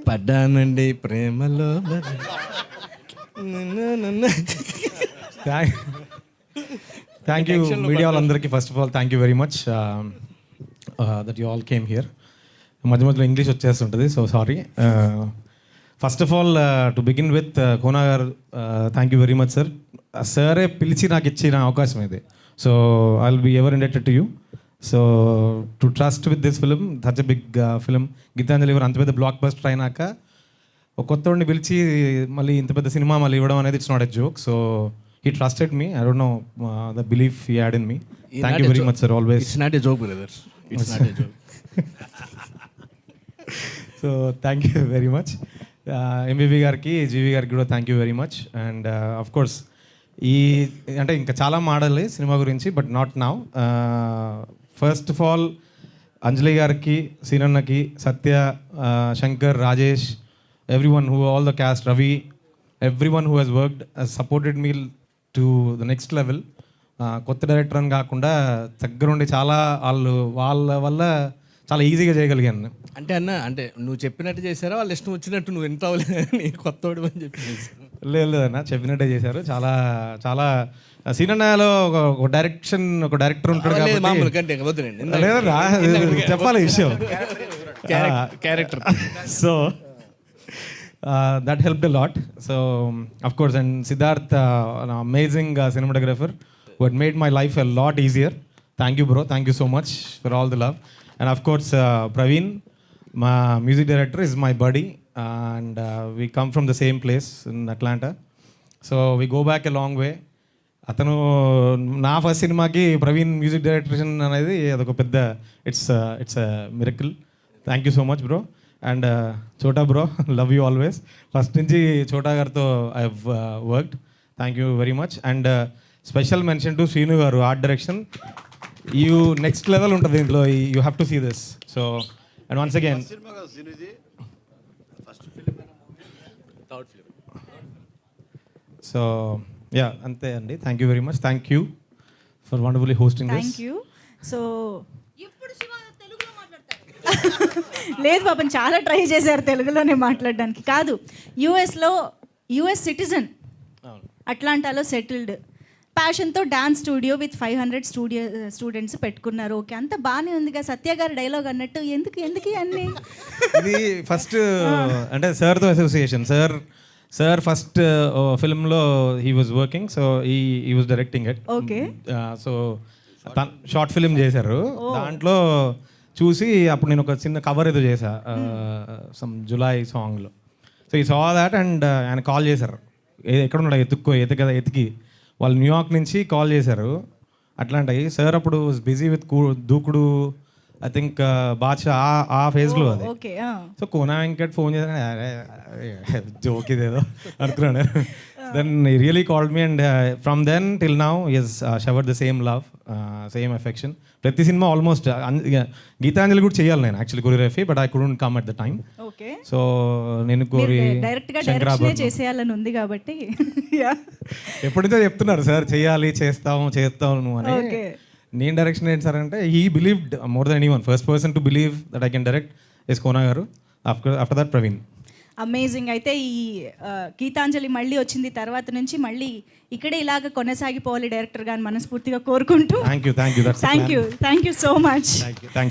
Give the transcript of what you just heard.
పడ్డానండి ప్రేమలో thank you media వాళ్ళందరికీ first of all thank you very much that you all came here. మధ్య మధ్యలో English వచ్చేస్తుంటుంది, so sorry. First of all to begin with Kona గారు, thank you very much sir. సరే పిలిచి నాకు ఇచ్చిన అవకాశం ఇది, so I will be ever indebted to you. So to trust with this film, such a big film. Geethanjali గారు అంత పెద్ద బ్లాక్ బస్టర్ అయినాక ఒక కొత్తవాడిని పిలిచి మళ్ళీ ఇంత పెద్ద సినిమా మళ్ళీ ఇవ్వడం అనేది it's not a joke. So he trusted me. I don't know the belief he had in me. Thank you very much sir, always. It's not a joke brother, it's not a joke. So thank you very much. MVV గారికి, జీవి గారికి కూడా thank you very much. And of course ఈ అంటే ఇంకా చాలా మాడాలి సినిమా గురించి, but not now. First of all Anjali గారికి, సీనన్నకి, Satya, Shankar, Rajesh, everyone who, all the cast, Ravi, everyone who has worked has supported me to the next level. కొత్త డైరెక్టర్ అని కాకుండా దగ్గరుండి చాలా వాళ్ళ వల్ల చాలా ఈజీగా చేయగలిగాను. అంటే అన్న, అంటే నువ్వు చెప్పినట్టు చేశారా, వాళ్ళు ఇష్టం వచ్చినట్టు నువ్వు ఎంత అవ్వలేదు కొత్తవాడు అని చెప్పి? లేదన్న, చెప్పినట్టే చేశారు. చాలా చాలా సినిమాలో ఒక డైరెక్షన్, ఒక డైరెక్టర్ ఉంటాడు కాబట్టి లేదన్నా, చెప్పాలి విషయం character. So that helped a lot. So of course, and Siddharth, an amazing cinematographer who had made my life a lot easier. Thank you bro, thank you so much for all the love. And of course Praveen, my music director, is my buddy, and we come from the same place in Atlanta, so we go back a long way. అతను నా first సినిమాకి Praveen music director అనేది అదొక పెద్ద it's miracle. Thank you so much bro. And Chota bro, love you always. First నుంచి చోటా గారితో I have worked. Thank you very much. And special mention to Srinu గారు, art direction. You next level ఉంటుంది దీంట్లో, you have to see this. So and once again so yeah, అంతే అండి. Thank you very much. Thank you for wonderfully hosting this. Thank you. So లేదు పాపం, చాలా try చేశారు తెలుగులోనే మాట్లాడడానికి. కాదు, యుఎస్ సిటిజన్, అట్లాంటాలో సెటిల్డ్, ప్యాషన్తో డాన్స్ స్టూడియో విత్ 500 స్టూడెంట్స్ పెట్టుకున్నారు. ఓకే, అంత బాగానే ఉందిగా. సత్య గారి డైలాగ్ అన్నట్టు ఎందుకు అన్నీ ఇది ఫస్ట్ అంటే సార్తో అసోసియేషన్. సార్ ఫస్ట్ ఫిల్మ్లో he was working, so he was directing it. Okay. So short film చేశారు, దాంట్లో చూసి అప్పుడు నేను ఒక చిన్న కవర్ ఏదో చేశా సమ్ జులై సాంగ్లో. సో ఈ సా దాట్ అండ్ ఆయన కాల్ చేశారు, ఎక్కడ ఉన్నాడు ఎతికి వాళ్ళు న్యూయార్క్ నుంచి కాల్ చేశారు అట్లాంటి. సార్ అప్పుడు busy with Dookudu, I think Baadshah ఆ ఫేజ్లో అది. సో కోనా వెంకట్ ఫోన్ చేశాను, జోక్ ఇదేదో అనుకున్నాను. Then he really called me, and from then till now he has showered the same love, same affection. ప్రతి సినిమా ఆల్మోస్ట్ గీతాంజలి కూడా చేయాలి నేను actually choreography, but I couldn't come at the time. Okay. So నేను కోరి డైరెక్ట్గా direction చేసేయాలని ఉంది కాబట్టి ఎప్పుడైతే చెప్తున్నారు సార్ చేయాలి, చేస్తావు నువ్వు అని. నేను డైరెక్షన్ ఏంటి సార్ అంటే he believed more then anyone. First person to believe that I can direct is Kona గారు. After that Praveen. అమేజింగ్. అయితే ఈ గీతాంజలి మళ్ళీ వచ్చింది తర్వాత నుంచి మళ్ళీ ఇక్కడే ఇలాగ కొనసాగిపోవాలి డైరెక్టర్ గారు మనస్ఫూర్తిగా కోరుకుంటూ. Thank you so much.